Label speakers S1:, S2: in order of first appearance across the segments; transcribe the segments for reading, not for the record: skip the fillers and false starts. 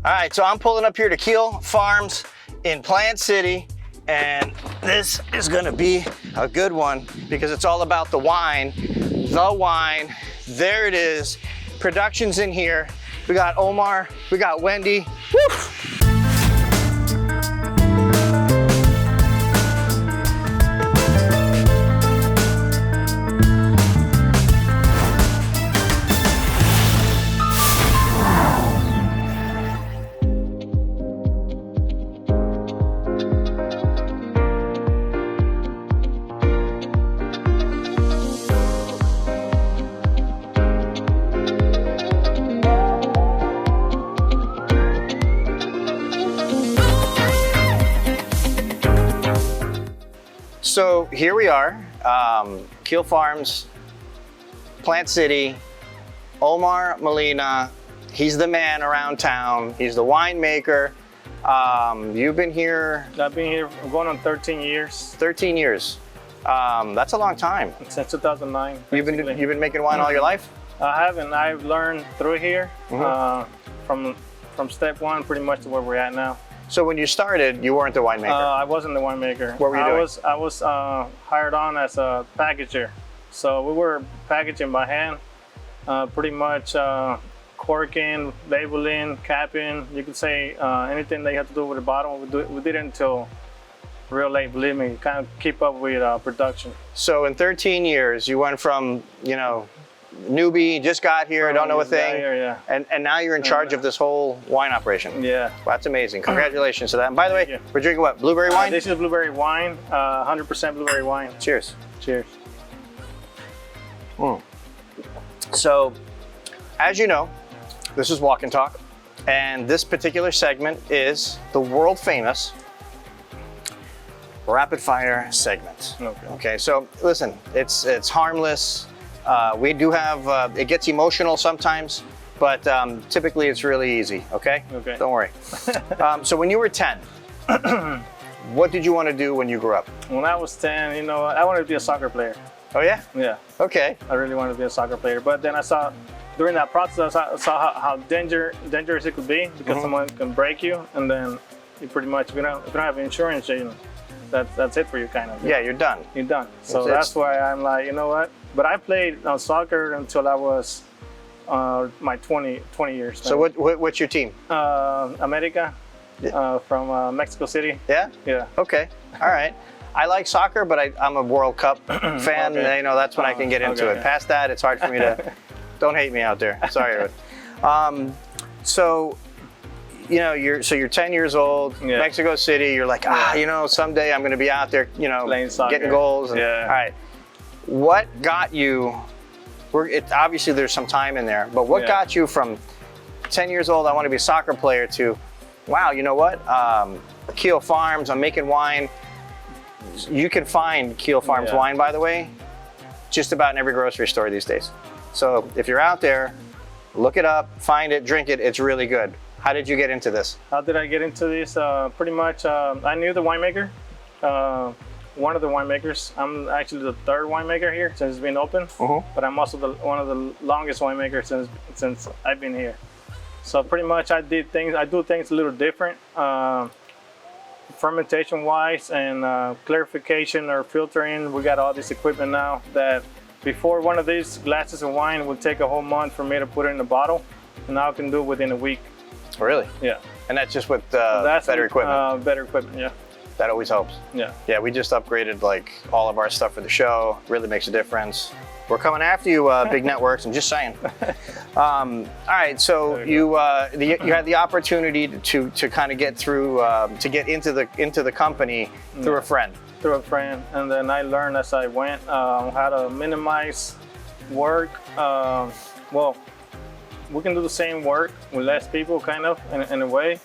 S1: All right, so I'm pulling up here to Keel Farms in Plant City, and this is gonna be a good one because it's all about the wine. The wine, there it is. Production's in here. We got Omar, we got Wendy. Woo! So here we are, Keel Farms, Plant City, Omar Molina. He's the man around town. He's the winemaker. You've been here?
S2: I've been here going on 13 years. 13
S1: years. That's a long time.
S2: Since 2009.
S1: You've been making wine all your life?
S2: I haven't. I've learned through here, from step one pretty much to where we're at now.
S1: So when you started, you weren't the winemaker?
S2: I wasn't the winemaker.
S1: What were you doing?
S2: I was hired on as a packager. So we were packaging by hand, pretty much corking, labeling, capping. You could say anything that you had to do with the bottle. We did it until real late, believe me, kind of keep up with production.
S1: So in 13 years, you went from, you know, newbie, just got here, don't know a thing,
S2: here,
S1: and now you're in charge of this whole wine operation.
S2: Yeah.
S1: Well, that's amazing. Congratulations to that. And by the way, we're drinking what, blueberry wine?
S2: This is blueberry wine, 100% blueberry wine.
S1: Cheers.
S2: Cheers.
S1: So, as you know, this is Walk and Talk, and this particular segment is the world famous rapid fire segment. Okay, so listen, it's harmless. We do have, it gets emotional sometimes, but typically it's really easy, okay?
S2: Okay.
S1: Don't worry. So when you were 10, what did you want to do when you grew up?
S2: When I was 10, you know, I wanted to be a soccer player.
S1: Oh yeah?
S2: Yeah.
S1: Okay.
S2: I really wanted to be a soccer player, but then I saw, during that process, I saw how dangerous it could be because someone can break you, and then you pretty much, if you don't have insurance, you know, that's it for you, kind of.
S1: Yeah, you're done.
S2: You're done. So that's why I'm like, you know what? But I played soccer until I was my 20 years.
S1: So what's your team?
S2: America, from Mexico City.
S1: Yeah?
S2: Yeah.
S1: Okay, all right. I like soccer, but I'm a World Cup fan. Okay. You know, that's when I can get into it. Past that, it's hard for me to, don't hate me out there. Sorry. So, you know, you're 10 years old, Mexico City, you're like, you know, someday I'm going to be out there, you know,
S2: playing soccer,
S1: getting goals. And, all right. What got you, obviously there's some time in there, but what got you from 10 years old, I want to be a soccer player, to, wow, you know what, Keel Farms, I'm making wine. You can find Keel Farms wine, by the way, just about in every grocery store these days. So if you're out there, look it up, find it, drink it, it's really good. How did you get into this?
S2: How did I get into this? Pretty much, I knew the winemaker. One of the winemakers. I'm actually the third winemaker here since it's been open, but I'm also one of the longest winemakers since I've been here. So pretty much I do things a little different, fermentation wise and clarification or filtering. We got all this equipment now that before one of these glasses of wine would take a whole month for me to put it in a bottle, and now I can do it within a week.
S1: Really?
S2: Yeah.
S1: And that's just with better equipment?
S2: Better equipment, yeah.
S1: That always helps.
S2: Yeah.
S1: Yeah, we just upgraded like all of our stuff for the show. Really makes a difference. We're coming after you, big networks. I'm just saying. All right, so you had the opportunity to kind of get through, to get into the company through a friend.
S2: Through a friend, and then I learned as I went how to minimize work. Well, we can do the same work with less people, kind of, in a way.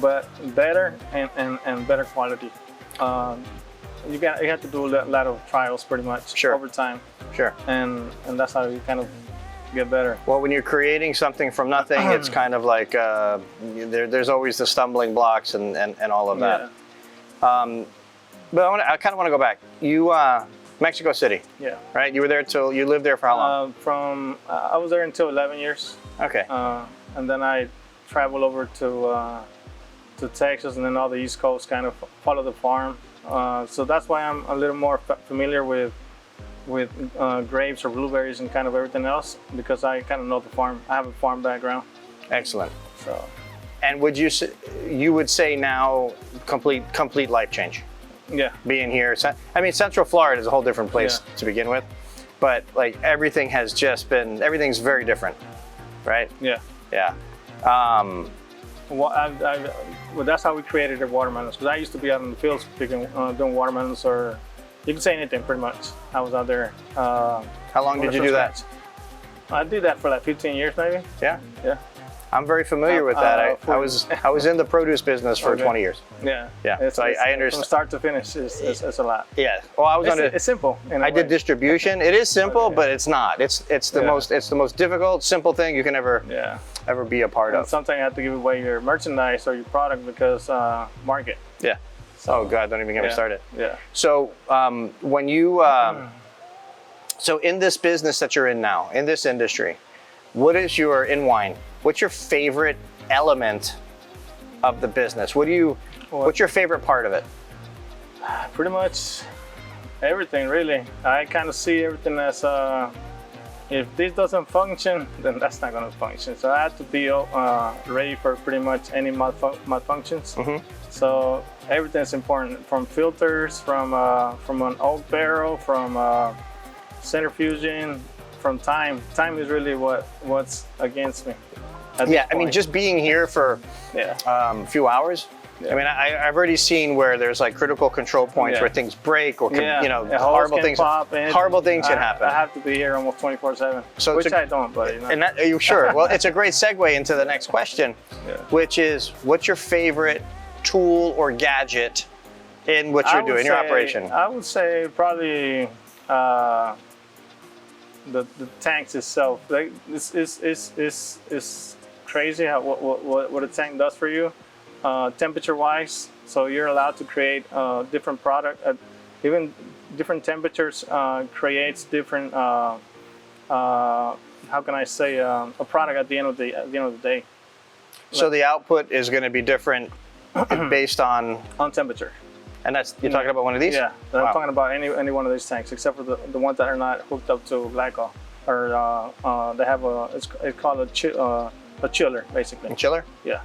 S2: But better and better quality. You have to do a lot of trials pretty much over time. Sure. And that's how you kind of get better.
S1: Well, when you're creating something from nothing, it's kind of like there's always the stumbling blocks and all of that. Yeah. But I kind of want to go back. You Mexico City.
S2: Yeah.
S1: Right. You lived there for how long?
S2: I was there until 11 years.
S1: Okay.
S2: And then I travel over to Texas, and then all the East Coast kind of follow the farm. So that's why I'm a little more familiar with grapes or blueberries and kind of everything else, because I kind of know the farm. I have a farm background.
S1: Excellent.
S2: So.
S1: And you would say now complete life change?
S2: Yeah.
S1: Being here, I mean, Central Florida is a whole different place to begin with, but like everything has just been, everything's very different, right?
S2: Yeah.
S1: Yeah.
S2: Well, that's how we created the watermelons, because I used to be out in the fields picking, doing watermelons, or you can say anything pretty much. I was out there.
S1: How long did you do that?
S2: I did that for like 15 years maybe.
S1: Yeah?
S2: Yeah.
S1: I'm very familiar with that. I was in the produce business for 20 years.
S2: Yeah.
S1: Yeah. So I understand.
S2: From start to finish, it's a lot.
S1: Yeah. Well,
S2: it's simple.
S1: I did distribution. It is simple, but it's not. It's the most difficult, simple thing you can ever be a part of.
S2: Sometimes you have to give away your merchandise or your product because market.
S1: Yeah. So, oh God, don't even get me started.
S2: Yeah.
S1: So when you so in this business that you're in now, in this industry, what's your favorite element of the business? What's your favorite part of it?
S2: Pretty much everything, really. I kind of see everything as if this doesn't function, then that's not going to function. So I have to be ready for pretty much any malfunctions. Mm-hmm. So everything's important, from filters, from an oak barrel, from centrifuging, from time. Time is really what's against me.
S1: Yeah, I mean, just being here for a few hours. Yeah. I mean, I've already seen where there's like critical control points where things break or horrible things can happen.
S2: I have to be here almost 24/7, which I don't, but you know.
S1: And are you sure? Well, it's a great segue into the next question, which is, what's your favorite tool or gadget in what you're doing, your operation?
S2: I would say probably the tanks itself. Like, it's crazy how what a tank does for you, temperature-wise. So you're allowed to create different product at even different temperatures. Creates different. How can I say a product at the end of the day?
S1: So the output is going to be different based on
S2: temperature.
S1: And you're talking about one of these?
S2: Yeah, I'm talking about any one of these tanks, except for the ones that are not hooked up to glycol, or they have it's called a chiller, basically.
S1: A chiller?
S2: Yeah.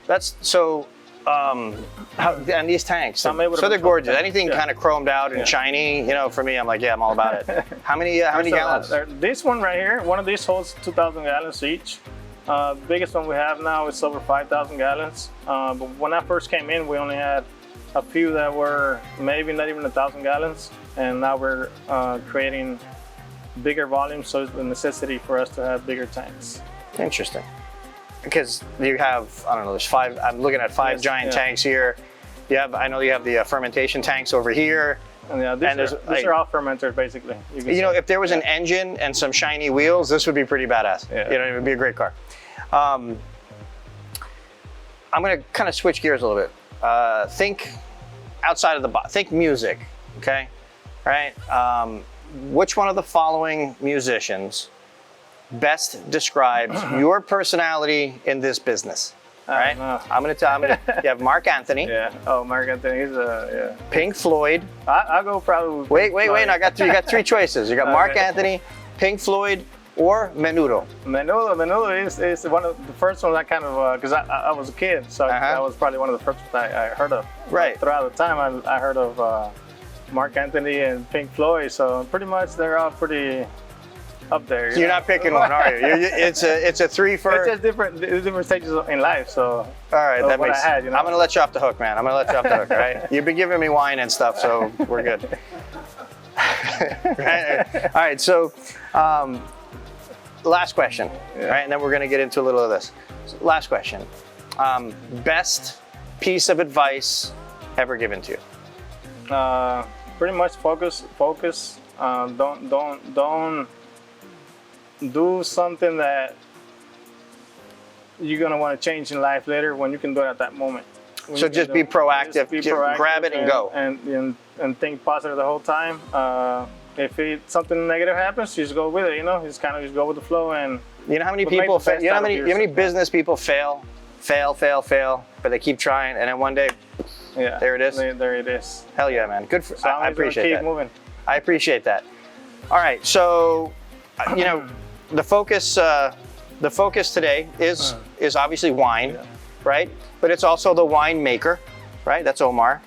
S1: That's so. And these tanks, so they're gorgeous. Anything kind of chromed out and shiny, you know, for me, I'm like, yeah, I'm all about it. How many gallons?
S2: This one right here, one of these holds 2,000 gallons each. The biggest one we have now is over 5,000 gallons. But when I first came in, we only had a few that were maybe not even 1,000 gallons, and now we're creating bigger volumes, so it's a necessity for us to have bigger tanks.
S1: Interesting. Because you have, I don't know, there's 5, I'm looking at 5 giant tanks here. I know you have the fermentation tanks over here.
S2: And these are all fermenters, basically.
S1: You know, if there was an engine and some shiny wheels, this would be pretty badass.
S2: Yeah.
S1: You know, it would be a great car. I'm going to kind of switch gears a little bit. Think outside of the box. Think music, okay? All right? Which one of the following musicians best describes your personality in this business? All right? I'm going to tell you. You have Mark Anthony.
S2: Yeah. Oh, Mark Anthony. He's
S1: Pink Floyd.
S2: I'll go probably.
S1: Wait. You got 3 choices. You got Mark Anthony, Pink Floyd, or Menudo.
S2: Menudo is one of the first ones I kind of, because I was a kid, so that was probably one of the first ones I heard of.
S1: Right.
S2: Throughout the time, I heard of Mark Anthony and Pink Floyd, so pretty much they're all pretty up there.
S1: You're not picking one, are you? It's a 3 for.
S2: It's just different stages in life. So.
S1: All right, that makes.
S2: I'm
S1: gonna let you off the hook, man. I'm gonna let you off the hook. All right. You've been giving me wine and stuff, so we're good. Right? All right. So, last question, right? And then we're gonna get into a little of this. So, last question. Best piece of advice ever given to you?
S2: Pretty much focus. Don't do something that you're gonna want to change in life later when you can do it at that moment.
S1: So just be proactive. Grab it and go.
S2: And think positive the whole time. If something negative happens, you just go with it. You know, just go with the flow and
S1: You know how many
S2: But make
S1: people
S2: the
S1: fail?
S2: best
S1: You know
S2: out
S1: how
S2: of
S1: many
S2: yourself.
S1: business people fail, but they keep trying, and then one day,
S2: Yeah.
S1: there it is.
S2: There it is.
S1: Hell yeah, man. Good for.
S2: So
S1: I appreciate
S2: keep
S1: that.
S2: moving.
S1: I appreciate that. All right, so you know, the focus today is obviously wine, right? But it's also the winemaker, right? That's Omar.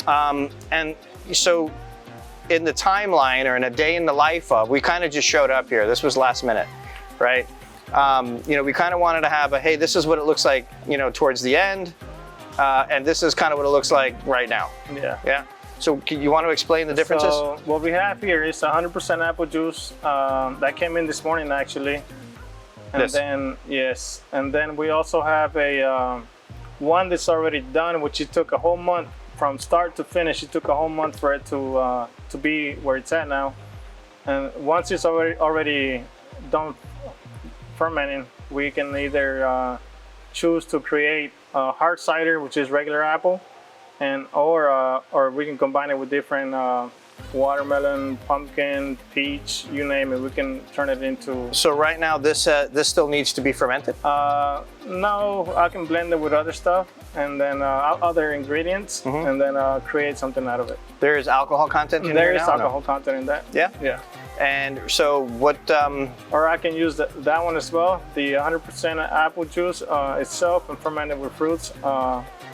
S1: And so in the timeline or in a day in the life of, we kind of just showed up here. This was last minute, right? You know, we kind of wanted to have a, hey, this is what it looks like, you know, towards the end. And this is kind of what it looks like right now.
S2: Yeah.
S1: Yeah. So you want to explain the differences?
S2: So what we have here is 100% apple juice that came in this morning actually. And
S1: This.
S2: then, yes. And then we also have a one that's already done, which it took a whole month from start to finish. It took a whole month for it to be where it's at now. And once it's already done fermenting, we can either choose to create hard cider, which is regular apple, and or we can combine it with different watermelon, pumpkin, peach, you name it. We can turn it into.
S1: So right now, this still needs to be fermented.
S2: No, I can blend it with other stuff and then other ingredients, and then create something out of it.
S1: There is alcohol content in
S2: There
S1: here
S2: is
S1: now?
S2: alcohol content in that.
S1: Yeah.
S2: Yeah.
S1: And so what?
S2: Or I can use that one as well, the 100% apple juice itself and ferment it with fruits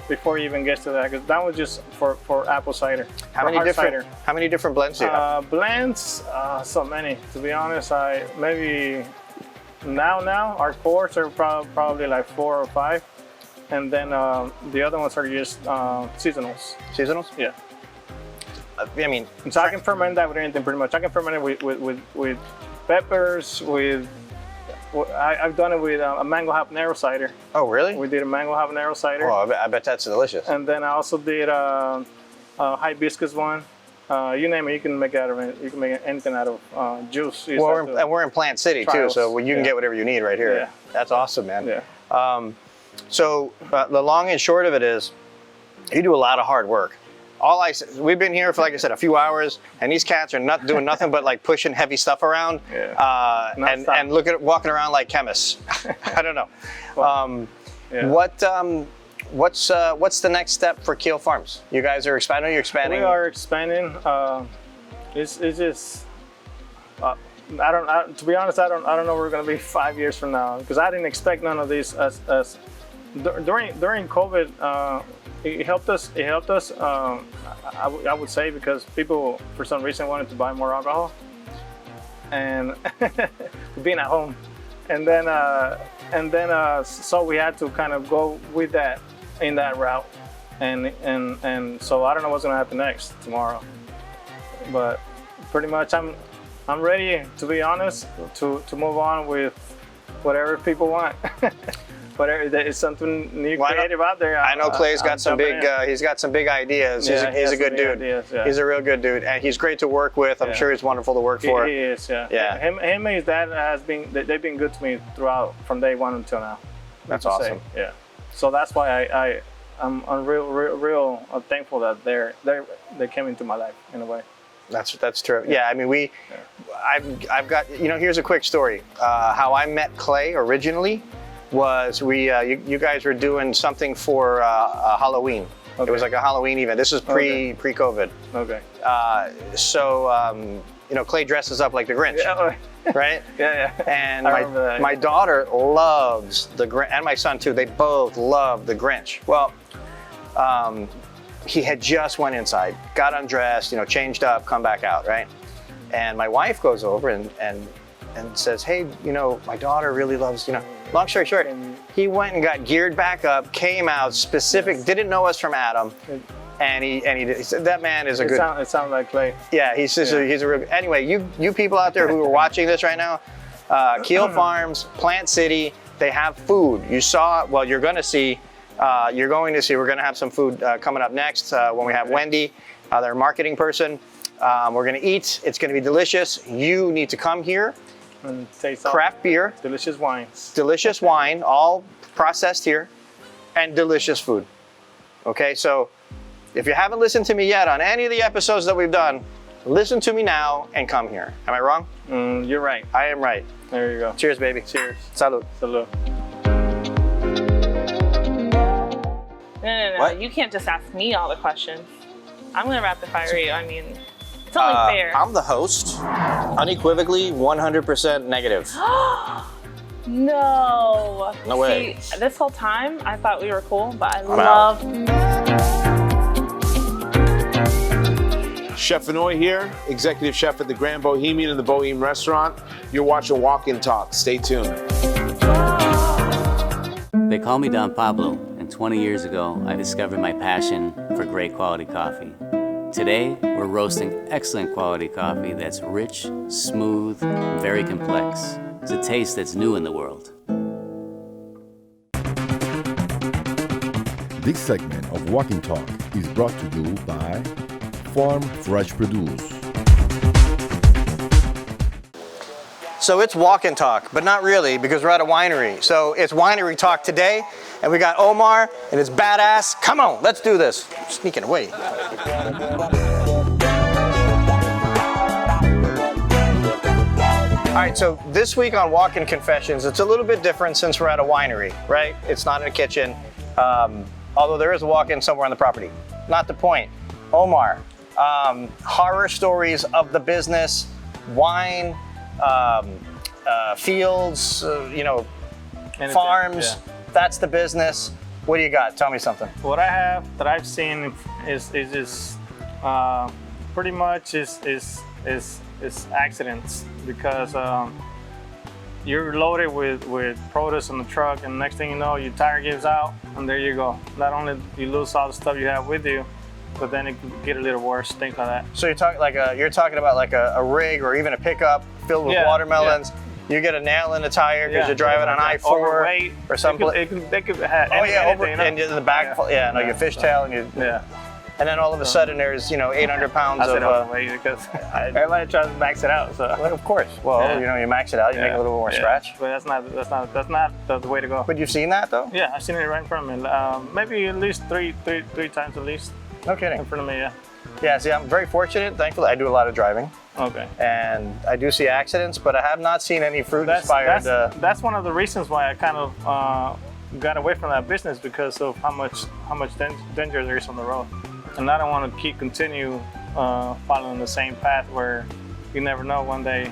S2: before it even gets to that, because that was just for apple cider.
S1: How
S2: for
S1: many
S2: hard
S1: different?
S2: cider.
S1: How many different blends do you have?
S2: Blends, so many. To be honest, maybe now our cores are probably like 4 or 5, and then the other ones are just seasonals.
S1: Seasonals?
S2: Yeah.
S1: I mean,
S2: So I can ferment that with anything pretty much. I can ferment it with peppers, I've done it with a mango habanero cider.
S1: oh really?
S2: We did a mango habanero cider.
S1: Oh, I bet that's delicious.
S2: And then I also did a hibiscus one. You name it, you can make out of it. You can make anything out of juice. You just
S1: Well,
S2: have to-
S1: and we're in Plant City too,
S2: trials.
S1: so you can
S2: Yeah.
S1: get whatever you need right here.
S2: Yeah.
S1: That's awesome, man.
S2: Yeah.
S1: So the long and short of it is, you do a lot of hard work. We've been here for, like I said, a few hours, and these cats are not doing nothing but like pushing heavy stuff around,
S2: Yeah.
S1: and walking around like chemists. I don't know.
S2: Yeah.
S1: What's the next step for Keel Farms? You guys are expanding. You're expanding.
S2: We are expanding. It's just. To be honest, I don't know where we're gonna be 5 years from now, because I didn't expect none of these during COVID. It helped us. I would say, because people for some reason wanted to buy more alcohol, and being at home, and then so we had to kind of go with that in that route, and so I don't know what's gonna happen next tomorrow, but pretty much I'm ready, to be honest, to move on with whatever people want. Whatever, there's something new, creative out there.
S1: I know Clay's got some big.
S2: in.
S1: He's got some big ideas.
S2: Yeah,
S1: he's a good
S2: some big
S1: dude.
S2: ideas, yeah.
S1: He's a real good dude, and he's great to work with. I'm
S2: Yeah.
S1: sure he's wonderful to work for.
S2: He is, yeah.
S1: Yeah.
S2: Him and his dad they've been good to me throughout, from day one until now.
S1: That's
S2: to say.
S1: awesome.
S2: Yeah. So that's why I'm real thankful that they came into my life in a way.
S1: That's true. Yeah, I mean I've got, you know, here's a quick story. How I met Clay originally was you guys were doing something for Halloween.
S2: Okay.
S1: It was like a Halloween event. This was pre-COVID.
S2: Okay.
S1: You know, Clay dresses up like the Grinch,
S2: Yeah.
S1: right?
S2: Yeah.
S1: And
S2: I remember that.
S1: my daughter loves the Grinch, and my son too. They both love the Grinch. Well, he had just went inside, got undressed, you know, changed up, come back out, right? And my wife goes over and says, hey, you know, my daughter really loves, you know. Long story short, he went and got geared back up, came out specific, didn't know us from Adam, and he said, that man is a good.
S2: It sounds like Clay.
S1: Yeah, he's a real. Anyway, you people out there who are watching this right now, Keel Farms, Plant City, they have food. You saw, well, you're going to see. We're going to have some food coming up next when we have Wendy, their marketing person. We're going to eat. It's going to be delicious. You need to come here.
S2: And taste
S1: Craft beer,
S2: delicious wines.
S1: delicious wine, all processed here, and delicious food. Okay, so if you haven't listened to me yet on any of the episodes that we've done, listen to me now and come here. Am I wrong?
S2: You're right.
S1: I am right.
S2: There you go.
S1: Cheers, baby.
S2: Cheers.
S1: Salud.
S2: Salud.
S3: No.
S1: What?
S3: You can't just ask me all the questions. I'm gonna rapid fire you. I mean, it's only fair.
S1: I'm the host. Unequivocally, 100% negative.
S3: No.
S1: No way.
S3: See, this whole time I thought we were cool, but I
S1: I'm
S3: love.
S4: Chef Vinoy here, executive chef at the Grand Bohemian in the Boheme Restaurant. You're watching Walk and Talk. Stay tuned.
S5: They call me Don Pablo, and 20 years ago, I discovered my passion for great quality coffee. Today, we're roasting excellent quality coffee that's rich, smooth, and very complex. It's a taste that's new in the world.
S6: This segment of Walk and Talk is brought to you by Farm Fresh Produce.
S1: So it's walk and talk, but not really because we're at a winery. So it's winery talk today, and we got Omar, and it's badass. Come on, let's do this. Sneaking away. All right, so this week on Walk-In Confessions, it's a little bit different since we're at a winery, right? It's not in a kitchen, although there is a walk-in somewhere on the property. Not the point. Omar, horror stories of the business, wine, fields,
S2: Anything,
S1: farms,
S2: yeah.
S1: That's the business. What do you got? Tell me something.
S2: What I have that I've seen is just pretty much is accidents because you're loaded with produce on the truck, and next thing you know, your tire gives out, and there you go. Not only you lose all the stuff you have with you, but then it could get a little worse, things like that.
S1: So you're talking about like a rig or even a pickup filled with
S2: Yeah,
S1: watermelons. Yeah. You get a nail in the tire because you're driving on I-4
S2: overweight,
S1: or something.
S2: They could have anything,
S1: and in the back, your fishtail, and and then all of a sudden there's 800 pounds
S2: I said
S1: of
S2: overweight because everybody tries to max it out. So
S1: well, of course. Well, you max it out, you make a little more scratch.
S2: But that's not the way to go.
S1: But you've seen that though?
S2: Yeah, I've seen it right in front of me. Maybe at least three times at least.
S1: No kidding.
S2: In front of me, yeah.
S1: Yeah, see, I'm very fortunate. Thankfully, I do a lot of driving.
S2: Okay.
S1: And I do see accidents, but I have not seen any fruit-inspired.
S2: That's one of the reasons why I kind of got away from that business, because of how much danger there is on the road. And I don't want to continue following the same path where you never know one day.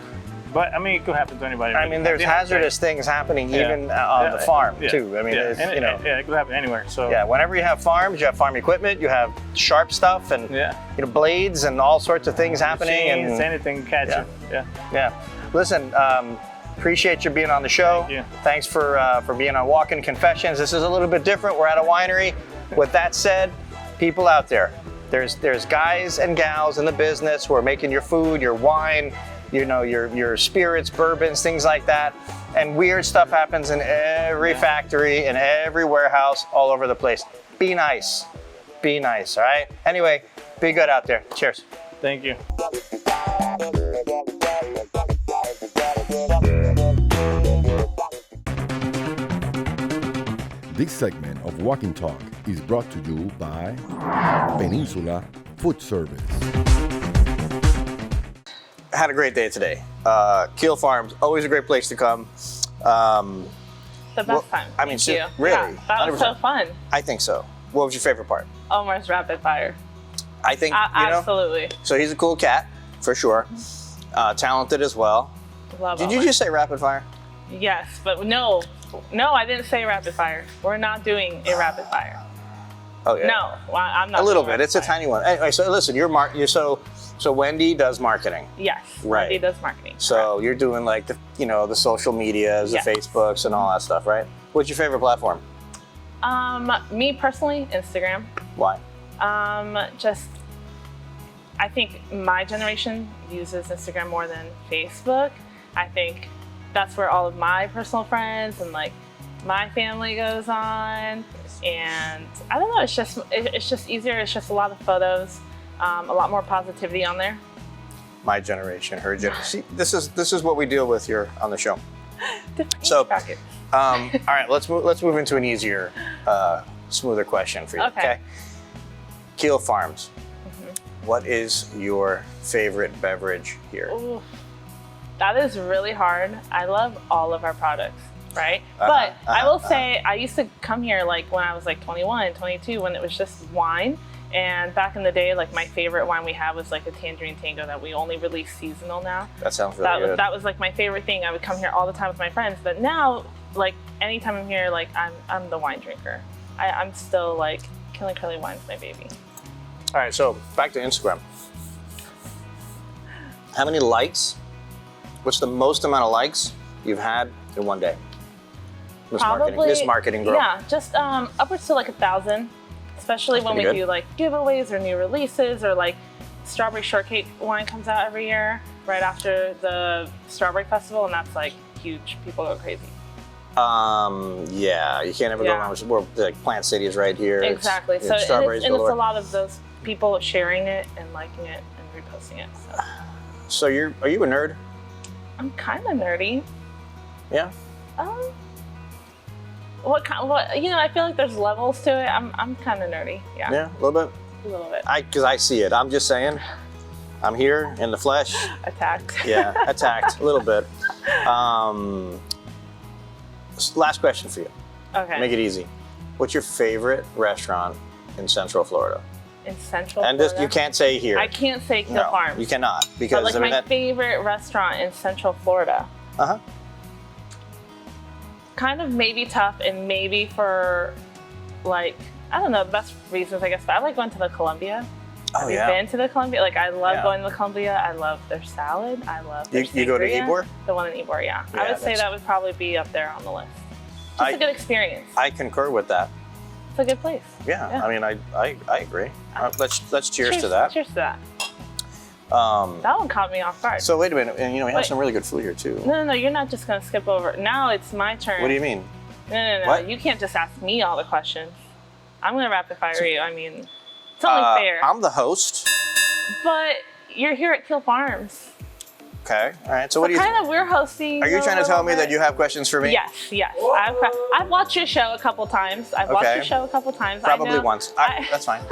S2: But I mean, it could happen to anybody.
S1: I mean, there's hazardous things happening even on the farm too. I mean,
S2: it could happen anywhere. So
S1: yeah, whenever you have farms, you have farm equipment, you have sharp stuff, and blades and all sorts of things happening.
S2: Machines, and anything catch you.
S1: Yeah. Listen, appreciate you being on the show.
S2: Thank you.
S1: Thanks for being on Walk-In Confessions. This is a little bit different. We're at a winery. With that said, people out there, there's guys and gals in the business who are making your food, your wine, your spirits, bourbons, things like that. And weird stuff happens in every factory, in every warehouse, all over the place. Be nice. Be nice, all right? Anyway, be good out there. Cheers.
S2: Thank you.
S6: This segment of Walk and Talk is brought to you by Peninsula Food Service.
S1: I had a great day today. Keel Farms, always a great place to come.
S3: The best time.
S1: I mean,
S3: Thank you.
S1: really?
S3: Yeah, that was
S1: 100%.
S3: so fun.
S1: I think so. What was your favorite part?
S3: Omar's rapid fire.
S1: I think,
S3: absolutely.
S1: So he's a cool cat, for sure. Talented as well.
S3: Love
S1: Did
S3: Omar.
S1: you just say rapid fire?
S3: Yes, but no, I didn't say rapid fire. We're not doing a rapid fire.
S1: Oh yeah.
S3: No, I'm not.
S1: A little
S3: doing
S1: bit. It's a
S3: rapid fire.
S1: tiny one. Anyway, so listen, so Wendy does marketing.
S3: Yes.
S1: Right.
S3: Wendy does marketing.
S1: So you're doing like the social medias,
S3: Yes.
S1: the Facebooks, and all that stuff, right? What's your favorite platform?
S3: Me personally, Instagram.
S1: Why?
S3: I think my generation uses Instagram more than Facebook. I think that's where all of my personal friends and like my family goes on. And I don't know, it's just easier. It's just a lot of photos, a lot more positivity on there.
S1: My generation, her generation. See, this is what we deal with here on the show.
S3: Different
S1: So,
S3: age brackets.
S1: all right, let's move into an easier, smoother question for you.
S3: Okay.
S1: Keel Farms. What is your favorite beverage here?
S3: Ooh, that is really hard. I love all of our products, right? But I will say I used to come here like when I was like 21, 22, when it was just wine. And back in the day, like my favorite wine we had was like a Tangerine Tango that we only release seasonal now.
S1: That sounds really good.
S3: That was like my favorite thing. I would come here all the time with my friends. But now, like anytime I'm here, like I'm the wine drinker. I'm still like Keel and Curly Wine's my baby.
S1: All right, so back to Instagram. How many likes? What's the most amount of likes you've had in one day? Miss Marketing Girl.
S3: Yeah, just upwards to like 1,000. Especially when we do like giveaways or new releases, or like strawberry shortcake wine comes out every year right after the strawberry festival, and that's like huge. People go crazy.
S1: Yeah, you can't ever go wrong with like Plant City is right here.
S3: Exactly.
S1: It's
S3: so
S1: strawberries
S3: and it's a lot of those people sharing it and liking it and reposting it.
S1: So are you a nerd?
S3: I'm kind of nerdy.
S1: Yeah.
S3: What you know, I feel like there's levels to it. I'm kind of nerdy. Yeah.
S1: Yeah, a little bit.
S3: A little bit.
S1: Because I see it. I'm just saying. I'm here in the flesh.
S3: Attacked.
S1: Yeah, attacked a little bit. Last question for you.
S3: Okay.
S1: Make it easy. What's your favorite restaurant in Central Florida?
S3: In Central
S1: and
S3: Florida?
S1: You can't say here.
S3: I can't say Keel Farms.
S1: You cannot, because
S3: but like my favorite restaurant in Central Florida. Kind of maybe tough, and maybe for like, I don't know, the best reasons I guess, but I like going to the Columbia. Have you been to the Columbia? Like I love going to the Columbia. I love their salad. I love their
S1: You go to Ybor?
S3: The one in Ybor, yeah. I would say that would probably be up there on the list. Just a good experience.
S1: I concur with that.
S3: It's a good place.
S1: Yeah. I mean, I agree. Let's cheers to that.
S3: Cheers to that. That one caught me off guard.
S1: So wait a minute, and you know we have some really good food here too.
S3: No, you're not just gonna skip over. Now it's my turn.
S1: What do you mean?
S3: No.
S1: What?
S3: You can't just ask me all the questions. I'm gonna rapid fire you. I mean, it's only fair.
S1: I'm the host.
S3: But you're here at Keel Farms.
S1: Okay. All right. So what do you?
S3: Kind of, we're hosting.
S1: Are you trying to tell me that you have questions for me?
S3: Yes. I've watched your show a couple times.
S1: Probably once. That's fine.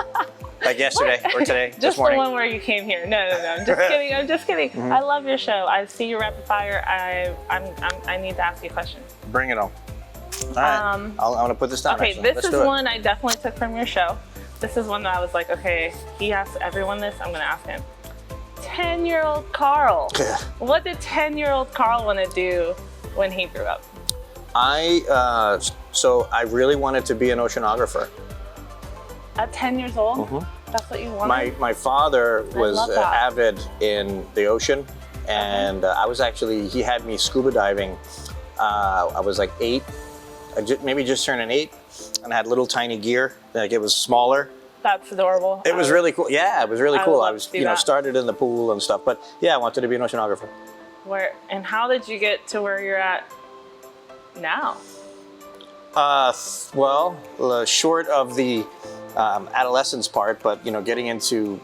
S1: Like yesterday or today,
S3: just
S1: this morning.
S3: the one where you came here. No. I'm just kidding. I love your show. I see your rapid fire. I need to ask you a question.
S1: Bring it on. All right. I'm gonna put this down.
S3: Okay, this is one I definitely took from your show. This is one that I was like, okay, he asks everyone this. I'm gonna ask him. 10-year-old Carl. What did 10-year-old Carl want to do when he grew up?
S1: So I really wanted to be an oceanographer.
S3: At 10 years old? That's what you wanted?
S1: My father was avid in the ocean, and I was actually, he had me scuba diving. I was like 8, maybe just turning 8, and I had little tiny gear, like it was smaller.
S3: That's adorable.
S1: It was really cool. Yeah, it was really cool. I was, started in the pool and stuff, but yeah, I wanted to be an oceanographer.
S3: And how did you get to where you're at now?
S1: Well, short of the adolescence part, but getting into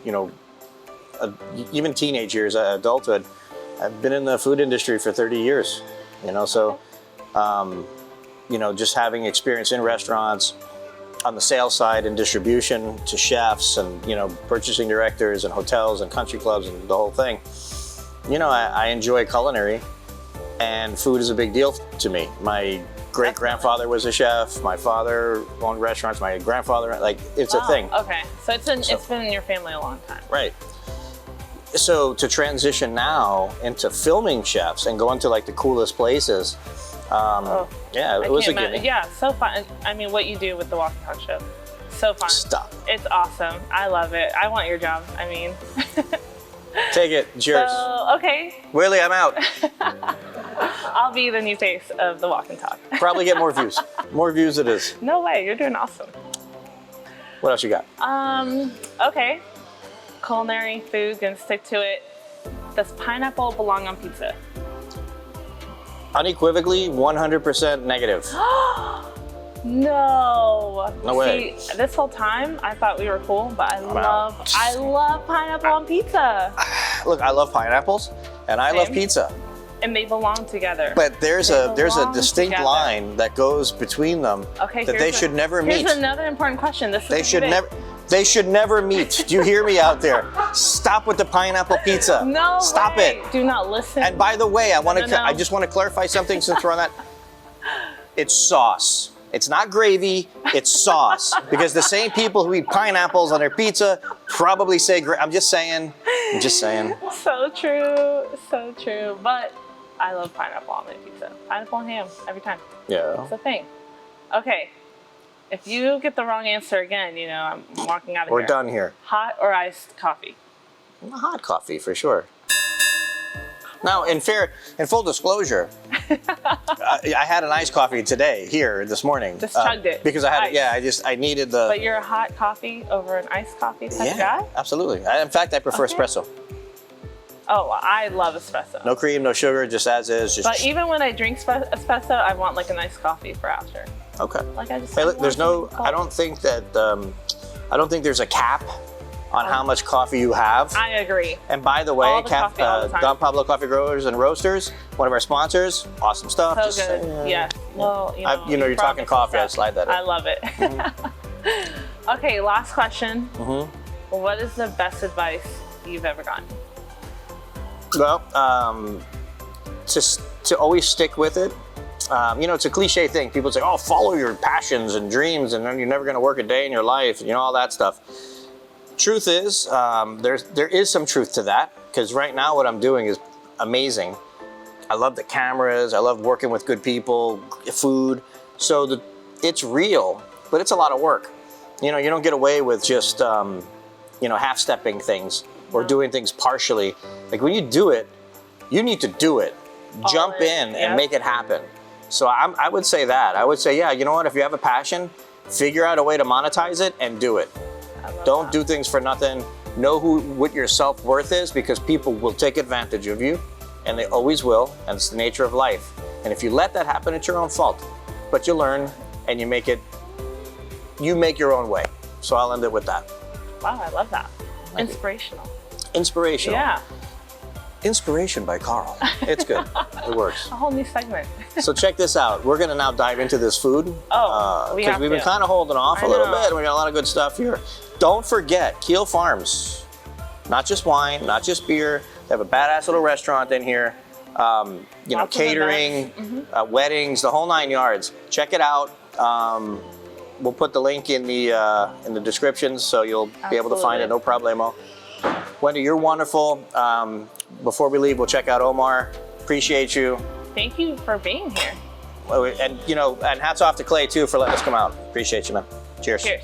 S1: even teenage years, adulthood. I've been in the food industry for 30 years. So just having experience in restaurants, on the sales side and distribution to chefs and purchasing directors and hotels and country clubs and the whole thing. I enjoy culinary, and food is a big deal to me. My great-grandfather was a chef. My father owned restaurants. My grandfather, it's a thing.
S3: Okay, so it's been in your family a long time.
S1: Right. So to transition now into filming chefs and going to the coolest places, it was a gimme.
S3: Yeah, so fun. I mean, what you do with the Walk and Talk show, so fun.
S1: Stop.
S3: It's awesome. I love it. I want your job. I mean.
S1: Take it. Cheers.
S3: So, okay.
S1: Willie, I'm out.
S3: I'll be the new face of the Walk and Talk.
S1: Probably get more views. More views it is.
S3: No way. You're doing awesome.
S1: What else you got?
S3: Okay. Culinary food, gonna stick to it. Does pineapple belong on pizza?
S1: Unequivocally, 100% negative.
S3: No.
S1: No way.
S3: See, this whole time I thought we were cool, but I love pineapple on pizza.
S1: Look, I love pineapples and I love pizza.
S3: And they belong together.
S1: But there's a distinct line that goes between them that they should never meet.
S3: Here's another important question. They
S1: They should never meet. Do you hear me out there? Stop with the pineapple pizza.
S3: No
S1: Stop
S3: way.
S1: it.
S3: Do not listen.
S1: And by the way,
S3: No.
S1: I just want to clarify something since we're on that. It's sauce. It's not gravy, it's sauce. Because the same people who eat pineapples on their pizza probably say, I'm just saying.
S3: So true, so true. But I love pineapple on my pizza. Pineapple and ham, every time.
S1: Yeah.
S3: It's a thing. Okay, if you get the wrong answer again, you know, I'm walking out of here.
S1: We're done here.
S3: Hot or iced coffee?
S1: Hot coffee, for sure. Now, in full disclosure, I had an iced coffee today, this morning.
S3: Just chugged it.
S1: Because I had,
S3: Ice.
S1: I needed the.
S3: But you're a hot coffee over an iced coffee type guy?
S1: Absolutely. In fact, I prefer espresso.
S3: Oh, I love espresso.
S1: No cream, no sugar, just as is.
S3: But even when I drink espresso, I want like a nice coffee for after.
S1: Okay.
S3: Like I just.
S1: Hey, look, I don't think there's a cap on how much coffee you have.
S3: I agree.
S1: And by the way,
S3: All the coffee all the time.
S1: Don Pablo Coffee Growers and Roasters, one of our sponsors, awesome stuff.
S3: So
S1: Just
S3: good.
S1: saying.
S3: Yeah. Well,
S1: you're talking coffee, I slide that in.
S3: I love it. Okay, last question. What is the best advice you've ever gotten?
S1: Well, just to always stick with it. It's a cliche thing. People say, oh, follow your passions and dreams and then you're never going to work a day in your life, all that stuff. Truth is, there is some truth to that because right now what I'm doing is amazing. I love the cameras. I love working with good people, food. So it's real, but it's a lot of work. You don't get away with just, half-stepping things or doing things partially. Like when you do it, you need to do it. Jump in and make it happen. So I would say that. I would say, yeah, you know what? If you have a passion, figure out a way to monetize it and do it. Don't do things for nothing. Know what your self-worth is because people will take advantage of you and they always will. And it's the nature of life. And if you let that happen, it's your own fault. But you learn and you make your own way. So I'll end it with that.
S3: Wow, I love that. Inspirational.
S1: Inspirational.
S3: Yeah.
S1: Inspiration by Carl. It's good. It works.
S3: A whole new segment.
S1: So check this out. We're going to now dive into this food.
S3: Oh,
S1: because we've been kind of holding off a little bit. And we got a lot of good stuff here. Don't forget, Keel Farms. Not just wine, not just beer. They have a badass little restaurant in here. Catering, weddings, the whole 9 yards. Check it out. We'll put the link in the description so you'll be able to find it. No problemo. Wendy, you're wonderful. Before we leave, we'll check out Omar. Appreciate you.
S3: Thank you for being here.
S1: And hats off to Clay too for letting us come out. Appreciate you, man. Cheers.
S3: Cheers.